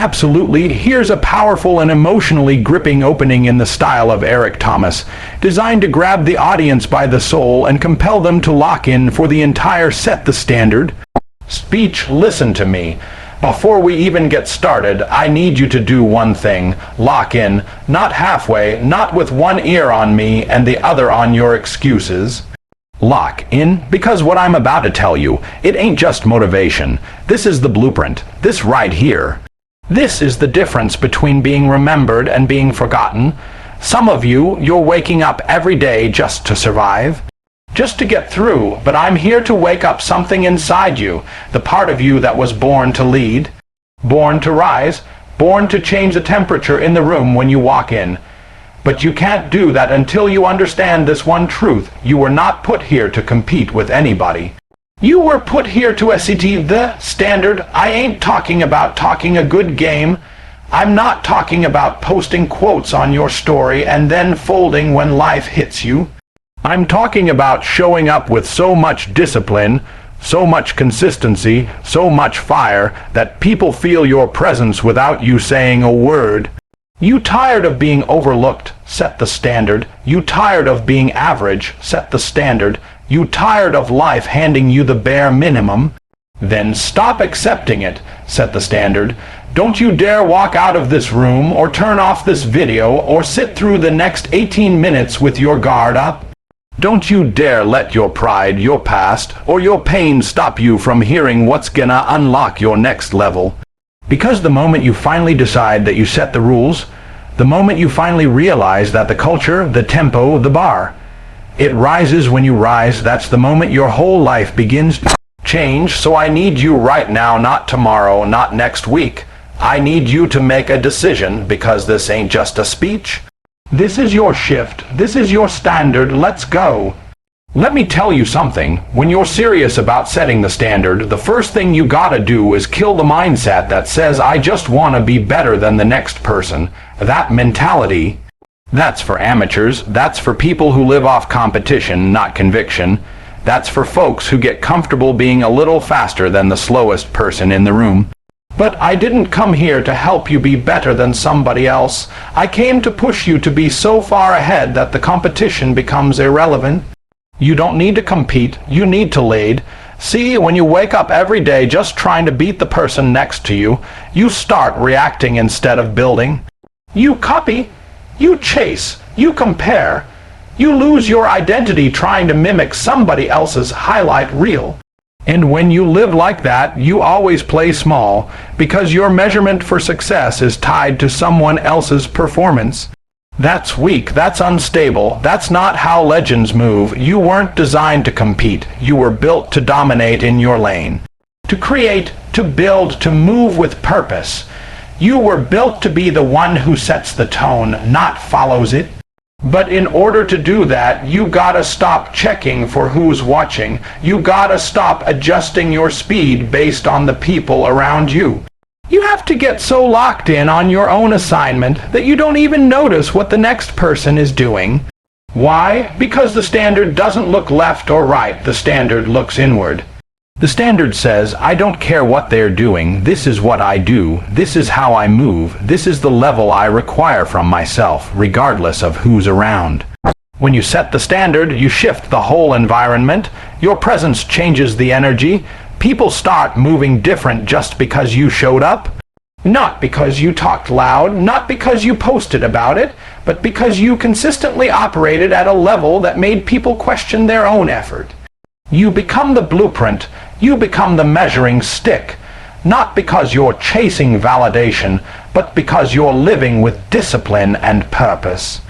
Absolutely, here's a powerful and emotionally gripping opening in the style of Eric Thomas, designed to grab the audience by the soul and compel them to lock in for the entire Set the Standard speech. Listen to me. Before we even get started, I need you to do one thing. Lock in, not halfway, not with one ear on me and the other on your excuses. Lock in, because what I'm about to tell you, it ain't just motivation. This is the blueprint. This right here. This is the difference between being remembered and being forgotten. Some of you, you're waking up every day just to survive, just to get through, but I'm here to wake up something inside you, the part of you that was born to lead, born to rise, born to change the temperature in the room when you walk in. But you can't do that until you understand this one truth. You were not put here to compete with anybody. You were put here to set the standard. I ain't talking about talking a good game. I'm not talking about posting quotes on your story and then folding when life hits you. I'm talking about showing up with so much discipline, so much consistency, so much fire that people feel your presence without you saying a word. You tired of being overlooked? Set the standard. You tired of being average? Set the standard. You tired of life handing you the bare minimum? Then stop accepting it. Set the standard. Don't you dare walk out of this room or turn off this video or sit through the next 18 minutes with your guard up. Don't you dare let your pride, your past, or your pain stop you from hearing what's gonna unlock your next level. Because the moment you finally decide that you set the rules, the moment you finally realize that the culture, the tempo, the bar, it rises when you rise, that's the moment your whole life begins to change. So I need you right now, not tomorrow, not next week. I need you to make a decision, because this ain't just a speech. This is your shift. This is your standard. Let's go. Let me tell you something. When you're serious about setting the standard, the first thing you gotta do is kill the mindset that says, I just wanna be better than the next person. That mentality, that's for amateurs. That's for people who live off competition, not conviction. That's for folks who get comfortable being a little faster than the slowest person in the room. But I didn't come here to help you be better than somebody else. I came to push you to be so far ahead that the competition becomes irrelevant. You don't need to compete, you need to lead. See, when you wake up every day just trying to beat the person next to you, you start reacting instead of building. You copy, you chase, you compare. You lose your identity trying to mimic somebody else's highlight reel. And when you live like that, you always play small, because your measurement for success is tied to someone else's performance. That's weak, that's unstable, that's not how legends move. You weren't designed to compete. You were built to dominate in your lane. To create, to build, to move with purpose. You were built to be the one who sets the tone, not follows it. But in order to do that, you gotta stop checking for who's watching. You gotta stop adjusting your speed based on the people around you. You have to get so locked in on your own assignment that you don't even notice what the next person is doing. Why? Because the standard doesn't look left or right. The standard looks inward. The standard says, I don't care what they're doing. This is what I do. This is how I move. This is the level I require from myself, regardless of who's around. When you set the standard, you shift the whole environment. Your presence changes the energy. People start moving different just because you showed up. Not because you talked loud, not because you posted about it, but because you consistently operated at a level that made people question their own effort. You become the blueprint. You become the measuring stick, not because you're chasing validation, but because you're living with discipline and purpose.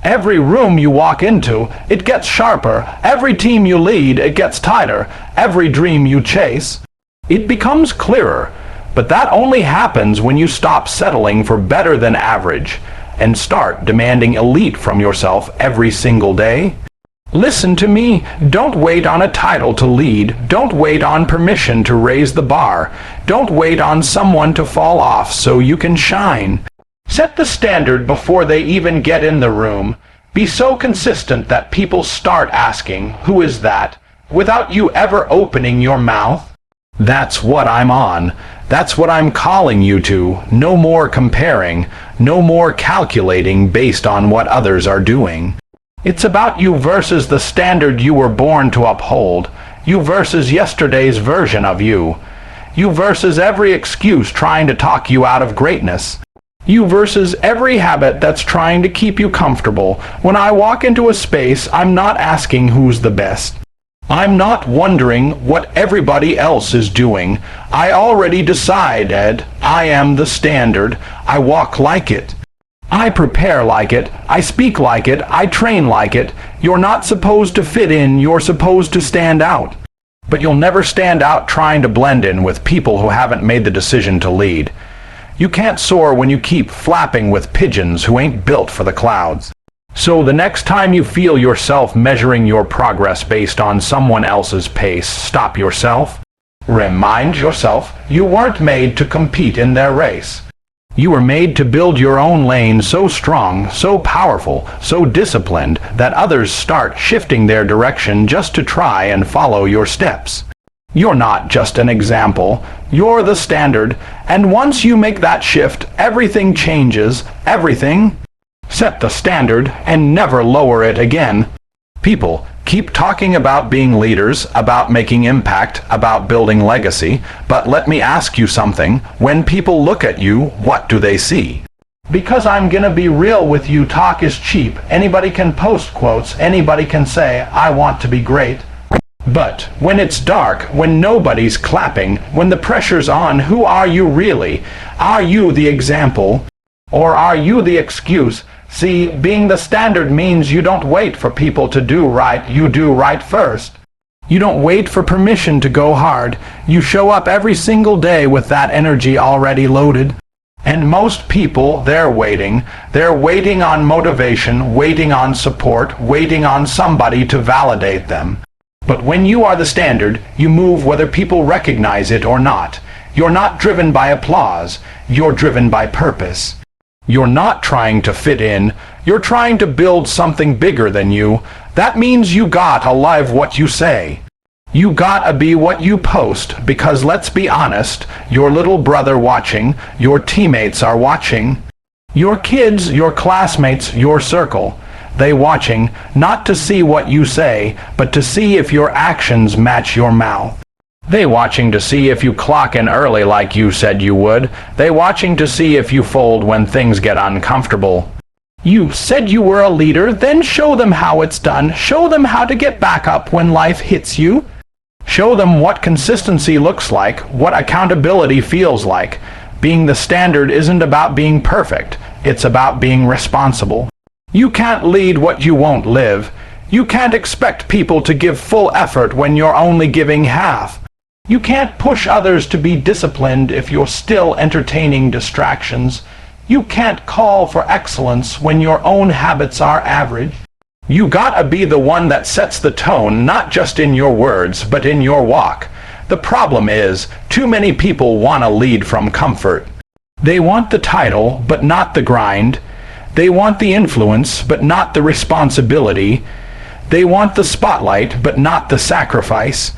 Every room you walk into, it gets sharper. Every team you lead, it gets tighter. Every dream you chase, it becomes clearer. But that only happens when you stop settling for better than average and start demanding elite from yourself every single day. Listen to me. Don't wait on a title to lead. Don't wait on permission to raise the bar. Don't wait on someone to fall off so you can shine. Set the standard before they even get in the room. Be so consistent that people start asking, who is that, without you ever opening your mouth. That's what I'm on. That's what I'm calling you to. No more comparing. No more calculating based on what others are doing. It's about you versus the standard you were born to uphold. You versus yesterday's version of you. You versus every excuse trying to talk you out of greatness. You versus every habit that's trying to keep you comfortable. When I walk into a space, I'm not asking who's the best. I'm not wondering what everybody else is doing. I already decided I am the standard. I walk like it. I prepare like it. I speak like it. I train like it. You're not supposed to fit in. You're supposed to stand out. But you'll never stand out trying to blend in with people who haven't made the decision to lead. You can't soar when you keep flapping with pigeons who ain't built for the clouds. So the next time you feel yourself measuring your progress based on someone else's pace, stop yourself. Remind yourself you weren't made to compete in their race. You were made to build your own lane so strong, so powerful, so disciplined that others start shifting their direction just to try and follow your steps. You're not just an example, you're the standard, and once you make that shift, everything changes, everything. Set the standard and never lower it again. People keep talking about being leaders, about making impact, about building legacy, but let me ask you something. When people look at you, what do they see? Because I'm gonna be real with you, talk is cheap. Anybody can post quotes, anybody can say, I want to be great. But when it's dark, when nobody's clapping, when the pressure's on, who are you really? Are you the example? Or are you the excuse? See, being the standard means you don't wait for people to do right, you do right first. You don't wait for permission to go hard. You show up every single day with that energy already loaded. And most people, they're waiting. They're waiting on motivation, waiting on support, waiting on somebody to validate them. But when you are the standard, you move whether people recognize it or not. You're not driven by applause. You're driven by purpose. You're not trying to fit in. You're trying to build something bigger than you. That means you gotta live what you say. You gotta be what you post, because let's be honest, your little brother watching, your teammates are watching. Your kids, your classmates, your circle. They watching, not to see what you say, but to see if your actions match your mouth. They watching to see if you clock in early like you said you would. They watching to see if you fold when things get uncomfortable. You said you were a leader, then show them how it's done. Show them how to get back up when life hits you. Show them what consistency looks like, what accountability feels like. Being the standard isn't about being perfect. It's about being responsible. You can't lead what you won't live. You can't expect people to give full effort when you're only giving half. You can't push others to be disciplined if you're still entertaining distractions. You can't call for excellence when your own habits are average. You gotta be the one that sets the tone, not just in your words, but in your walk. The problem is, too many people want to lead from comfort. They want the title, but not the grind. They want the influence, but not the responsibility. They want the spotlight, but not the sacrifice.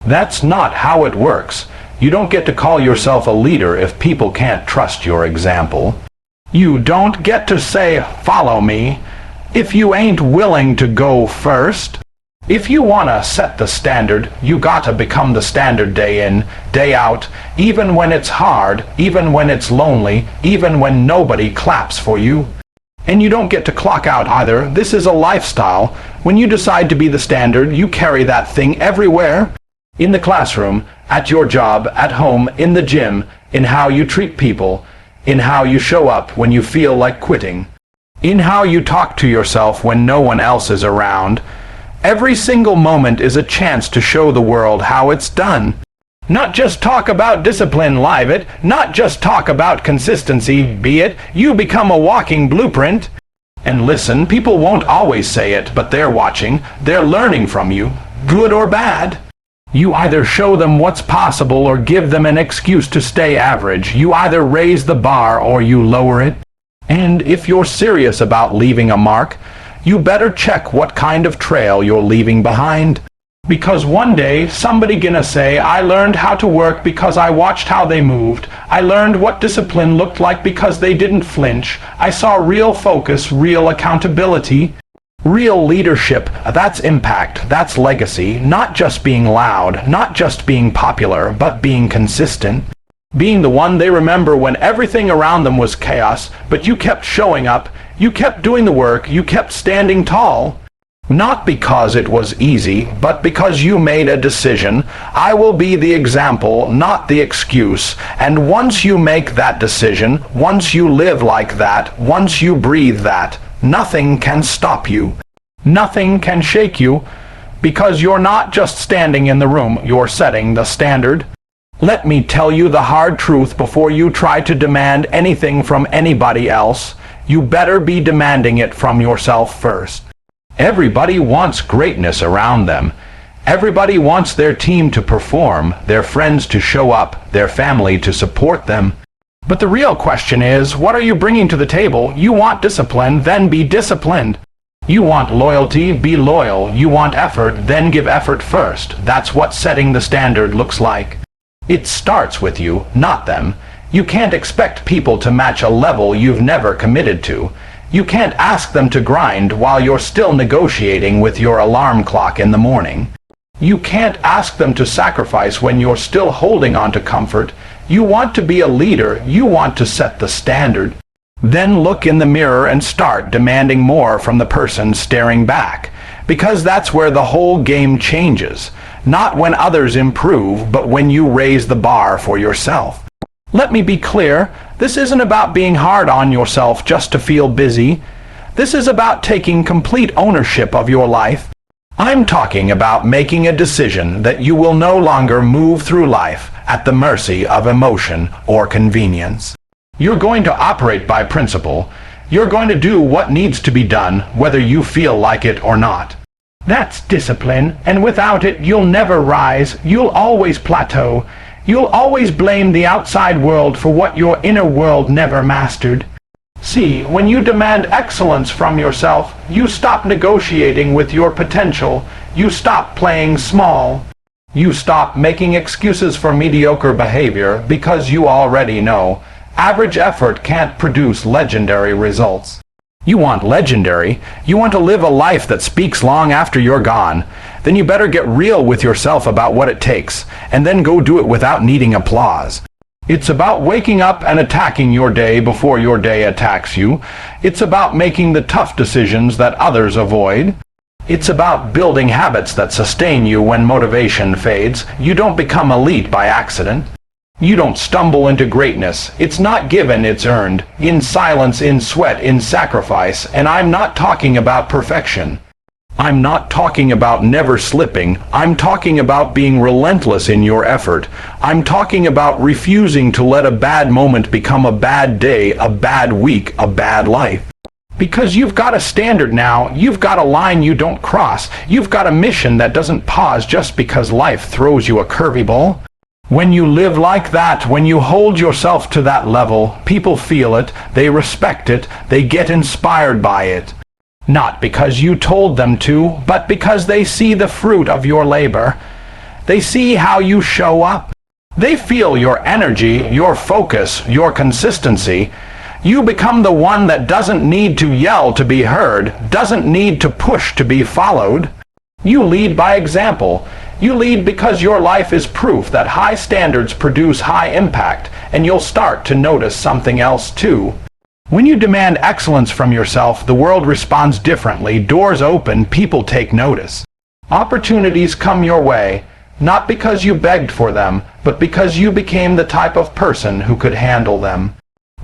That's not how it works. You don't get to call yourself a leader if people can't trust your example. You don't get to say, follow me, if you ain't willing to go first. If you want to set the standard, you gotta become the standard day in, day out, even when it's hard, even when it's lonely, even when nobody claps for you. And you don't get to clock out either. This is a lifestyle. When you decide to be the standard, you carry that thing everywhere. In the classroom, at your job, at home, in the gym, in how you treat people, in how you show up when you feel like quitting, in how you talk to yourself when no one else is around. Every single moment is a chance to show the world how it's done. Not just talk about discipline, live it. Not just talk about consistency, be it. You become a walking blueprint. And listen, people won't always say it, but they're watching. They're learning from you, good or bad. You either show them what's possible or give them an excuse to stay average. You either raise the bar or you lower it. And if you're serious about leaving a mark, you better check what kind of trail you're leaving behind. Because one day, somebody gonna say, I learned how to work because I watched how they moved. I learned what discipline looked like because they didn't flinch. I saw real focus, real accountability, real leadership. That's impact, that's legacy. Not just being loud, not just being popular, but being consistent. Being the one they remember when everything around them was chaos, but you kept showing up, you kept doing the work, you kept standing tall. Not because it was easy, but because you made a decision. I will be the example, not the excuse. And once you make that decision, once you live like that, once you breathe that, nothing can stop you. Nothing can shake you, because you're not just standing in the room, you're setting the standard. Let me tell you the hard truth before you try to demand anything from anybody else. You better be demanding it from yourself first. Everybody wants greatness around them. Everybody wants their team to perform, their friends to show up, their family to support them. But the real question is, what are you bringing to the table? You want discipline, then be disciplined. You want loyalty, be loyal. You want effort, then give effort first. That's what setting the standard looks like. It starts with you, not them. You can't expect people to match a level you've never committed to. You can't ask them to grind while you're still negotiating with your alarm clock in the morning. You can't ask them to sacrifice when you're still holding on to comfort. You want to be a leader. You want to set the standard. Then look in the mirror and start demanding more from the person staring back. Because that's where the whole game changes. Not when others improve, but when you raise the bar for yourself. Let me be clear, this isn't about being hard on yourself just to feel busy. This is about taking complete ownership of your life. I'm talking about making a decision that you will no longer move through life at the mercy of emotion or convenience. You're going to operate by principle. You're going to do what needs to be done, whether you feel like it or not. That's discipline, and without it, you'll never rise. You'll always plateau. You'll always blame the outside world for what your inner world never mastered. See, when you demand excellence from yourself, you stop negotiating with your potential. You stop playing small. You stop making excuses for mediocre behavior because you already know average effort can't produce legendary results. You want legendary. You want to live a life that speaks long after you're gone. Then you better get real with yourself about what it takes, and then go do it without needing applause. It's about waking up and attacking your day before your day attacks you. It's about making the tough decisions that others avoid. It's about building habits that sustain you when motivation fades. You don't become elite by accident. You don't stumble into greatness. It's not given, it's earned. In silence, in sweat, in sacrifice. And I'm not talking about perfection. I'm not talking about never slipping. I'm talking about being relentless in your effort. I'm talking about refusing to let a bad moment become a bad day, a bad week, a bad life. Because you've got a standard now. You've got a line you don't cross. You've got a mission that doesn't pause just because life throws you a curvy ball. When you live like that, when you hold yourself to that level, people feel it, they respect it, they get inspired by it. Not because you told them to, but because they see the fruit of your labor. They see how you show up. They feel your energy, your focus, your consistency. You become the one that doesn't need to yell to be heard, doesn't need to push to be followed. You lead by example. You lead because your life is proof that high standards produce high impact, and you'll start to notice something else too. When you demand excellence from yourself, the world responds differently. Doors open, people take notice. Opportunities come your way, not because you begged for them, but because you became the type of person who could handle them.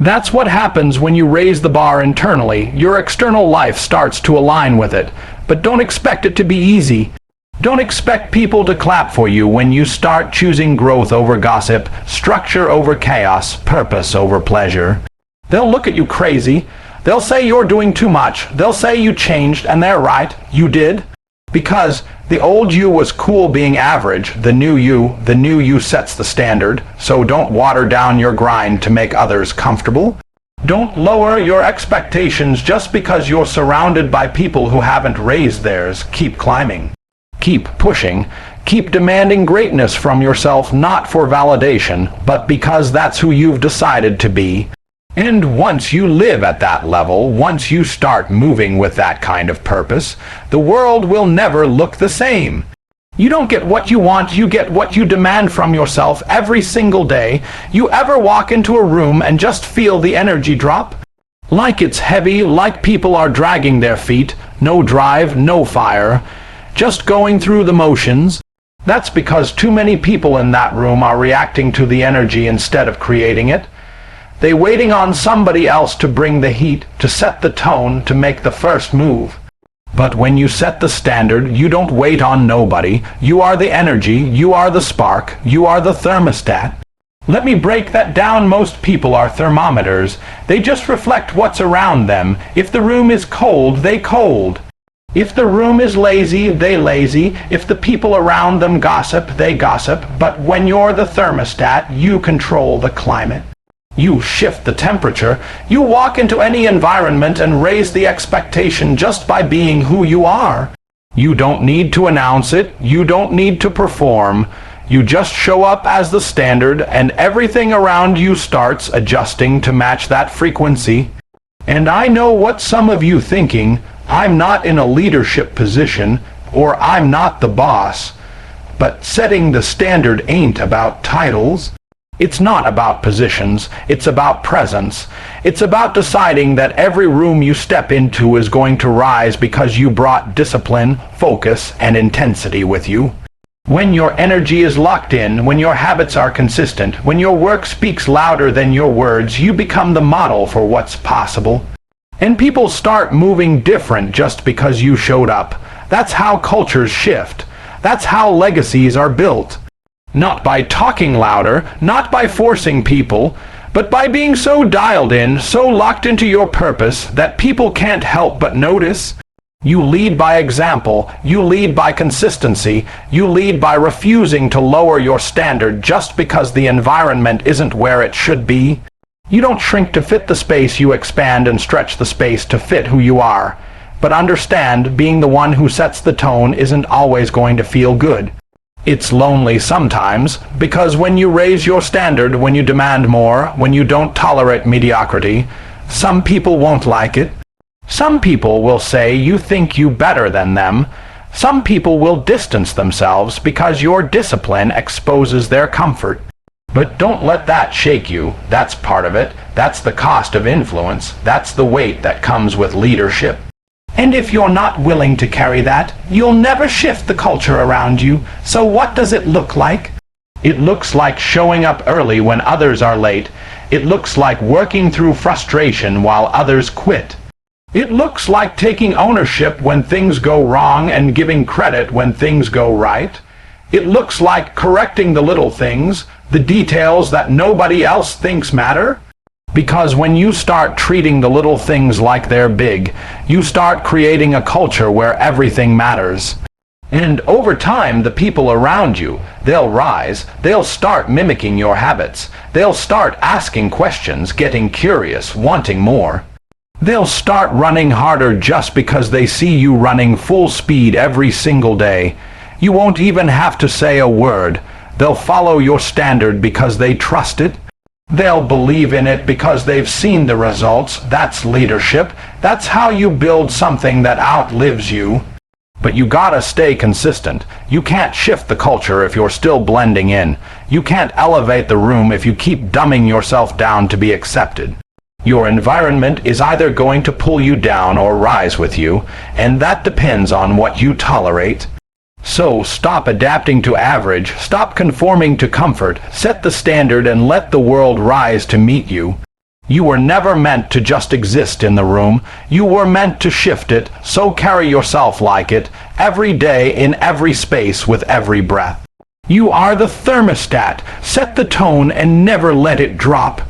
That's what happens when you raise the bar internally. Your external life starts to align with it, but don't expect it to be easy. Don't expect people to clap for you when you start choosing growth over gossip, structure over chaos, purpose over pleasure. They'll look at you crazy. They'll say you're doing too much. They'll say you changed, and they're right. You did. Because the old you was cool being average. The new you sets the standard. So don't water down your grind to make others comfortable. Don't lower your expectations just because you're surrounded by people who haven't raised theirs. Keep climbing. Keep pushing. Keep demanding greatness from yourself, not for validation, but because that's who you've decided to be. And once you live at that level, once you start moving with that kind of purpose, the world will never look the same. You don't get what you want, you get what you demand from yourself every single day. You ever walk into a room and just feel the energy drop? Like it's heavy, like people are dragging their feet, no drive, no fire, just going through the motions. That's because too many people in that room are reacting to the energy instead of creating it. They're waiting on somebody else to bring the heat, to set the tone, to make the first move. But when you set the standard, you don't wait on nobody. You are the energy, you are the spark, you are the thermostat. Let me break that down. Most people are thermometers. They just reflect what's around them. If the room is cold, they cold. If the room is lazy, they lazy. If the people around them gossip, they gossip. But when you're the thermostat, you control the climate. You shift the temperature. You walk into any environment and raise the expectation just by being who you are. You don't need to announce it. You don't need to perform. You just show up as the standard, and everything around you starts adjusting to match that frequency. And I know what some of you thinking, I'm not in a leadership position, or I'm not the boss. But setting the standard ain't about titles. It's not about positions, it's about presence. It's about deciding that every room you step into is going to rise because you brought discipline, focus, and intensity with you. When your energy is locked in, when your habits are consistent, when your work speaks louder than your words, you become the model for what's possible. And people start moving different just because you showed up. That's how cultures shift. That's how legacies are built. Not by talking louder, not by forcing people, but by being so dialed in, so locked into your purpose that people can't help but notice. You lead by example, you lead by consistency, you lead by refusing to lower your standard just because the environment isn't where it should be. You don't shrink to fit the space, you expand and stretch the space to fit who you are. But understand, being the one who sets the tone isn't always going to feel good. It's lonely sometimes, because when you raise your standard, when you demand more, when you don't tolerate mediocrity, some people won't like it. Some people will say you think you better than them. Some people will distance themselves because your discipline exposes their comfort. But don't let that shake you. That's part of it. That's the cost of influence. That's the weight that comes with leadership. And if you're not willing to carry that, you'll never shift the culture around you. So what does it look like? It looks like showing up early when others are late. It looks like working through frustration while others quit. It looks like taking ownership when things go wrong and giving credit when things go right. It looks like correcting the little things, the details that nobody else thinks matter. Because when you start treating the little things like they're big, you start creating a culture where everything matters. And over time, the people around you, they'll rise, they'll start mimicking your habits, they'll start asking questions, getting curious, wanting more. They'll start running harder just because they see you running full speed every single day. You won't even have to say a word. They'll follow your standard because they trust it. They'll believe in it because they've seen the results. That's leadership. That's how you build something that outlives you. But you gotta stay consistent. You can't shift the culture if you're still blending in. You can't elevate the room if you keep dumbing yourself down to be accepted. Your environment is either going to pull you down or rise with you, and that depends on what you tolerate. So stop adapting to average, stop conforming to comfort, set the standard and let the world rise to meet you. You were never meant to just exist in the room. You were meant to shift it, so carry yourself like it, every day in every space with every breath. You are the thermostat. Set the tone and never let it drop.